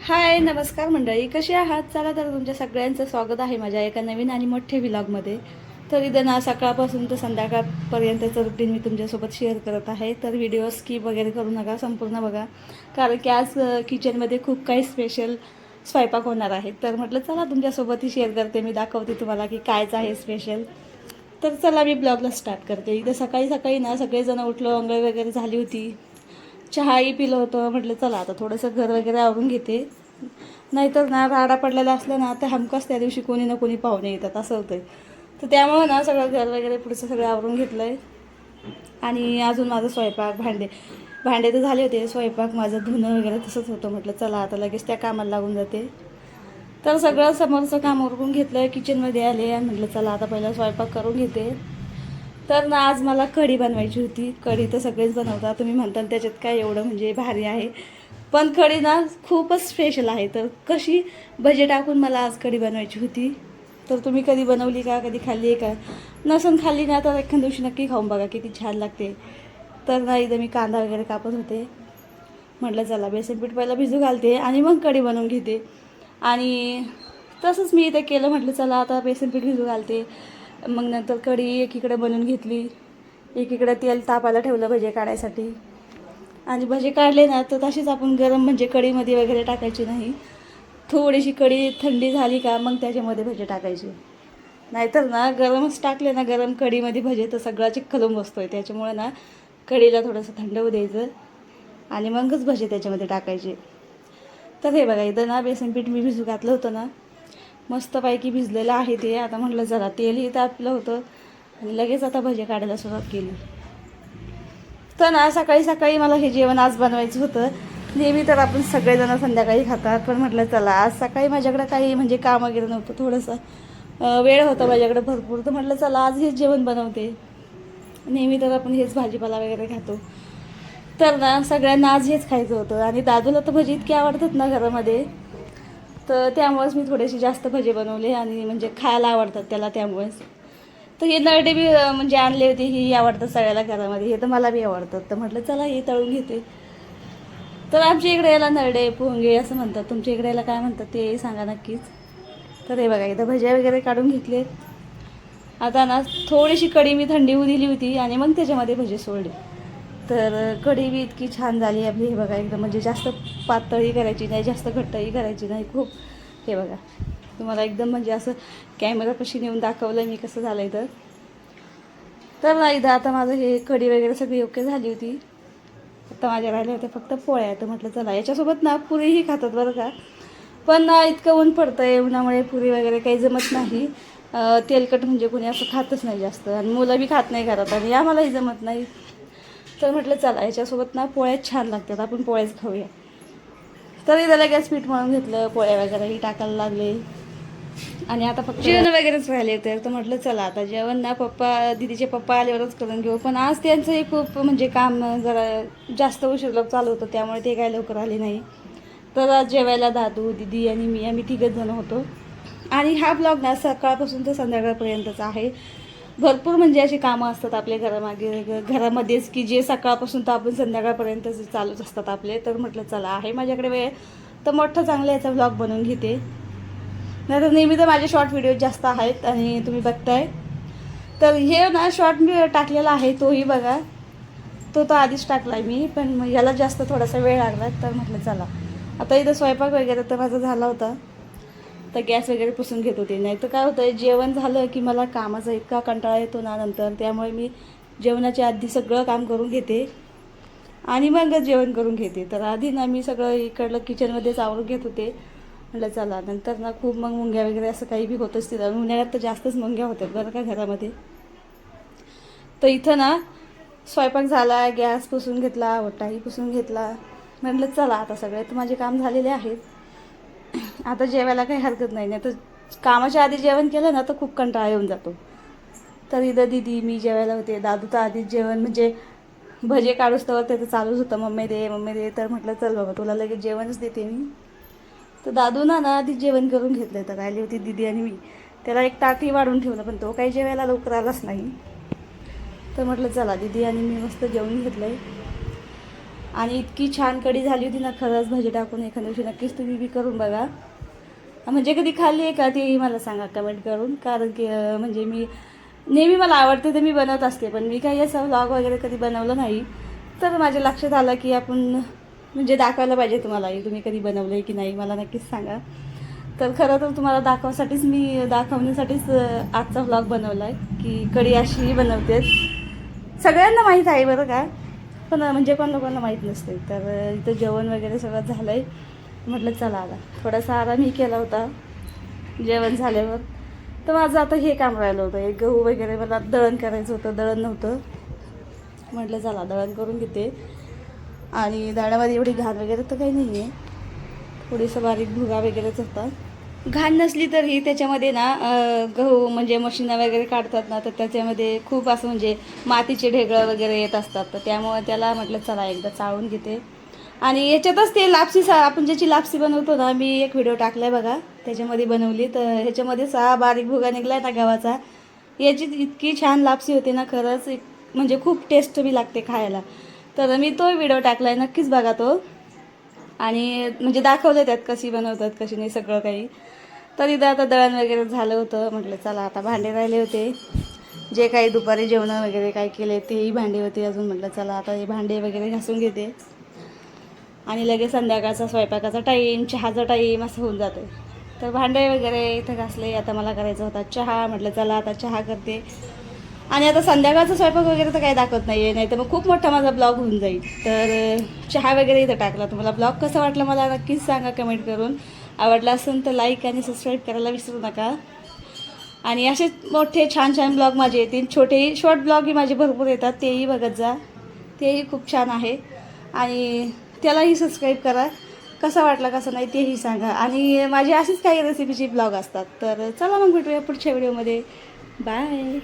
हाय नमस्कार मंडळी, कशी आहात? चला तर तुमच्या सगळ्यांचं स्वागत आहे माझ्या एका नवीन आणि मोठ्या व्लॉगमध्ये. तर इथं ना सकाळपासून तर संध्याकाळपर्यंतचं रुटीन मी तुमच्यासोबत शेअर करत आहे. तर व्हिडिओ स्किप वगैरे करू नका, संपूर्ण बघा, कारण की आज किचनमध्ये खूप काही स्पेशल स्वयंपाक होणार आहे. तर म्हटलं चला तुमच्यासोबतही शेअर करते, मी दाखवते तुम्हाला की कायच आहे स्पेशल. तर चला मी ब्लॉगला स्टार्ट करते. इथं सकाळी सकाळी ना सगळेजण उठलो, अंघोळ वगैरे झाली होती, चहाही पिलं होतं. म्हटलं चला आता थोडंसं घर वगैरे आवरून घेते, नाहीतर ना राडा पडलेला असला ना तर हमखास त्या दिवशी कोणी ना कोणी पाहुणे येतात, असं होतं. तर त्यामुळं ना सगळं घर वगैरे पुढचं सगळं आवरून घेतलं आहे. आणि अजून माझं स्वयंपाक भांडे भांडे तर झाले होते, स्वयंपाक माझं धुणं वगैरे तसंच होतं. म्हटलं चला आता लगेच त्या कामाला लागून जाते. तर सगळं समोरचं काम उरकून घेतलं, किचनमध्ये आले आणि म्हटलं चला आता पहिला स्वयंपाक करून घेते. तर ना आज मला कढी बनवायची होती. कढी तर सगळेच बनवतात, तुम्ही म्हणताल त्याच्यात काय एवढं म्हणजे भारी आहे, पण कढी ना खूपच स्पेशल आहे. तर कशी भजे टाकून मला आज कढी बनवायची होती. तर तुम्ही कधी बनवली का, कधी खाल्ली आहे का? नसून खाल्ली ना तर एखाद्या दिवशी नक्की खाऊन बघा, किती छान लागते. तर ना इथं मी कांदा वगैरे कापत होते. म्हटलं चला बेसन पीठ पहिलं भिजू घालते आणि मग कढी बनवून घेते. आणि तसंच मी इथे केलं. म्हटलं चला आता बेसन पीठ भिजू घालते, मग नंतर कढी एकीकडे बनवून घेतली, एकीकडे तेल तापायला ठेवलं भजे काढायसाठी. आणि भजे काढले ना तर तशीच आपण गरम म्हणजे कढीमध्ये वगैरे टाकायची नाही. थोडीशी कढी थंडी झाली का मग त्याच्यामध्ये भजे टाकायचे. नाहीतर ना गरमच टाकले ना, गरम कढीमध्ये भजे तर सगळा चिखल होऊन बसतोय. त्याच्यामुळे ना कढीला थोडंसं थंड होऊ द्यायचं आणि मगच भजे त्याच्यामध्ये टाकायचे. तर हे बघा इथं ना बेसन पीठ मी भिजू घातलं होतं ना, मस्तपैकी भिजलेलं आहे ते. आता म्हटलं जरा तेलही तापलं होतं आणि लगेच आता भजे काढायला सुरुवात केली. तर ना सकाळी सकाळी मला हे जेवण आज बनवायचं होतं. नेहमी तर आपण सगळेजण संध्याकाळी खातात, पण म्हटलं चला आज सकाळी माझ्याकडं काही म्हणजे काम वगैरे नव्हतं, थोडंसं वेळ होता माझ्याकडे भरपूर. तर म्हटलं चला आज हेच जेवण बनवते. नेहमी तर आपण हेच भाजीपाला वगैरे खातो. तर ना सगळ्यांना आज हेच खायचं होतं आणि दादूला तर भजी इतकी आवडतात ना घरामध्ये, तर त्यामुळेच मी थोडेसे जास्त भजे बनवले आणि म्हणजे खायला आवडतात त्याला, त्यामुळेच. तर हे नरडे बी म्हणजे आणले होते, ही आवडतात सगळ्याला घरामध्ये, हे तर मला बी आवडतात. तर म्हटलं चला हे तळून घेते. तर आमच्या इकडे याला नरडे पोंगे असं म्हणतात, तुमच्या इकडे याला काय म्हणतात ते सांगा नक्कीच. तर हे बघा इथं भज्या वगैरे काढून घेतले. आता ना थोडीशी कढी मी थंडी होऊ दिली होती आणि मग त्याच्यामध्ये भजे सोडले. तर कढी बी इतकी छान झाली आपली. हे बघा एकदम म्हणजे जास्त पातळही करायची नाही, जास्त घट्टही करायची नाही खूप. हे बघा तुम्हाला एकदम म्हणजे असं कॅमेरापाशी नेऊन दाखवलं मी कसं झालं आहे. तर ना इथं आता माझं हे कढी वगैरे सगळी ओके झाली होती. आता माझ्या राहिल्या होत्या फक्त पोळ्या. तर म्हटलं चला याच्यासोबत ना पुरीही खातात बरं का, पण ना इतकं ऊन पडतं आहे, उन्हामुळे पुरी वगैरे काही जमत नाही. तेलकट म्हणजे कोणी असं खातच नाही जास्त, आणि मुलं बी खात नाही घरात आणि आम्हालाही जमत नाही. तर म्हटलं चला याच्यासोबत ना पोळ्याच छान लागतात, आपण पोळ्याच खाऊया. तर इथं लगेच पीठ मळून घेतलं, पोळ्या वगैरेही टाकायला लागले आणि आता फक्त जेवण वगैरेच राहिले. तर म्हटलं चला आता जेवण ना दीदीचे पप्पा आल्यावरच करून घेऊ. पण आज त्यांचंही खूप म्हणजे काम जरा जास्त उशीर लोक चालू होतं, त्यामुळे ते काय लवकर आले नाही. तर आज जेवायला दादू, दीदी आणि मी, आम्ही तिघंच जण होतो. आणि हा ब्लॉग ना सकाळपासून तर संध्याकाळपर्यंतचा आहे. भरपूर म्हणजे अशी कामं असतात आपल्या घरामध्येच की जे सकाळपासून तर आपण संध्याकाळपर्यंत चालूच असतात आपले. तर म्हटलं चला आहे माझ्याकडे वेळ तर मोठं चांगलं याचा ब्लॉग बनवून घेते. नाही तर नेहमी तर माझे शॉर्ट व्हिडिओ जास्त आहेत आणि तुम्ही बघताय. तर हे ना शॉर्ट मी टाकलेला आहे, तोही बघा. तो आधीच टाकला आहे मी, पण मग याला जास्त थोडासा वेळ लागला. तर म्हटलं चला आता इथं स्वयंपाक वगैरे तर माझा झाला होता, तर गॅस वगैरे पुसून घेत होते. नाही तर काय होतं जेवण झालं की मला कामाचा इतका कंटाळा येतो ना नंतर, त्यामुळे मी जेवणाच्या आधी सगळं काम करून घेते आणि मग जेवण करून घेते. तर आधी ना मी सगळं इकडलं किचनमध्येच आवरून घेत होते. म्हटलं चला नंतर ना खूप मग मुंग्या वगैरे असं काही बी होतच तिथं. उन्हाळ्यात तर जास्तच मुंग्या होतात बरं का घरामध्ये. तर इथं ना स्वयंपाक झाला, गॅस पुसून घेतला, ओटाही पुसून घेतला. म्हटलं चला आता सगळे तर माझे काम झालेले आहेत, आता जेवायला काही हरकत नाही. नाही तर कामाच्या आधी जेवण केलं ना तर खूप कंटाळा येऊन जातो. तर इथं दीदी मी जेवायला होते, दादू तर आधीच जेवण म्हणजे भजे काढूस तर त्याचं चालूच होतं, मम्मी दे मम्मी दे. तर म्हटलं चल बाबा तुला लगेच जेवणच देते मी. तर दादू ना आधीच जेवण करून घेतलं. तर राहिली होती दीदी आणि मी, त्याला एक ताटही वाढून ठेवलं, पण तो काही जेवायला लवकर आलाच नाही. तर म्हटलं चला दीदी आणि मी मस्त जेवून घेतलं आहे. आणि इतकी छान कढी झाली होती ना, खरंच भाजी टाकून एखाद्या दिवशी नक्कीच तुम्ही बी करून बघा. म्हणजे कधी खाल्ली आहे का तेही मला सांगा कमेंट करून. कारण की म्हणजे मी नेहमी मला आवडते तर मी बनवत असते, पण मी काही असं व्लॉग वगैरे कधी बनवलं नाही. तर माझ्या लक्षात आलं की आपण म्हणजे दाखवायला पाहिजे तुम्हालाही. तुम्ही कधी बनवलं आहे की नाही मला नक्कीच सांगा. तर खरं तर तुम्हाला दाखवण्यासाठीच आजचा व्लॉग बनवला आहे की कढी अशीही बनवते. सगळ्यांना माहीत आहे बरं का, पण म्हणजे कोण लोकांना माहीत नसते. तर इथं जेवण वगैरे सगळं झालं आहे. म्हटलं चला आता थोडासा आरामही केला होता जेवण झाल्यावर. तर माझं आता हे काम राहिलं होतं, एक गहू वगैरे मला दळण करायचं होतं, दळण नव्हतं. म्हटलं चला दळण करून घेते. आणि दळणामध्ये एवढी घाण वगैरे तर काही नाही आहे, थोडीसं बारीक भुगा वगैरेच होता. घाण नसली तरी त्याच्यामध्ये ना गहू म्हणजे मशीनं वगैरे काढतात ना, तर त्याच्यामध्ये खूप असं म्हणजे मातीचे ढेकळं वगैरे येत असतात. तर त्यामुळे त्याला म्हटलं चला एकदा चाळून घेते. आणि याच्यातच ते आपण ज्याची लापसी बनवतो ना, मी एक व्हिडिओ टाकला आहे बघा, त्याच्यामध्ये बनवली. तर ह्याच्यामध्येच बारीक भुगा निघला ना गव्हाचा. याची इतकी छान लापसी होते ना, खरंच म्हणजे खूप टेस्ट बी लागते खायला. तर मी तो व्हिडिओ टाकला आहे, नक्कीच बघा तो. आणि म्हणजे दाखवलं त्यात कशी बनवतात कशी नाही सगळं काही. तर इथं आता दळण वगैरे झालं होतं. म्हटलं चला आता भांडे राहिले होते, जे काही दुपारी जेवणं वगैरे काय केले तेही भांडे होते अजून. म्हटलं चला आता हे भांडे वगैरे घासून घेते आणि लगेच संध्याकाळचा स्वयंपाकाचा टाईम, चहाचा टाईम असं होऊन जातं. तर भांडे वगैरे इथं घासले. आता मला करायचा होता चहा. म्हटलं चला आता चहा करते. आणि आता संध्याकाळचा स्वयंपाक वगैरे तर काही दाखवत नाही आहे, नाही तर मग खूप मोठा माझा ब्लॉग होऊन जाईल. तर चहा वगैरे इथं टाकला. तुम्हाला ब्लॉग कसा वाटला मला नक्कीच सांगा कमेंट करून. आवडला असेल तर लाईक आणि सबस्क्राईब करायला विसरू नका. आणि असेच मोठे छान छान ब्लॉग माझे येतील. छोटेही शॉर्ट ब्लॉगही माझे भरपूर येतात, तेही बघत जा, तेही खूप छान आहे. आणि त्यालाही सबस्क्राईब करा. कसा वाटला कसं नाही तेही सांगा. आणि माझी अशीच काही रेसिपीची ब्लॉग असतात. तर चला मग भेटूया पुढच्या व्हिडिओमध्ये. बाय.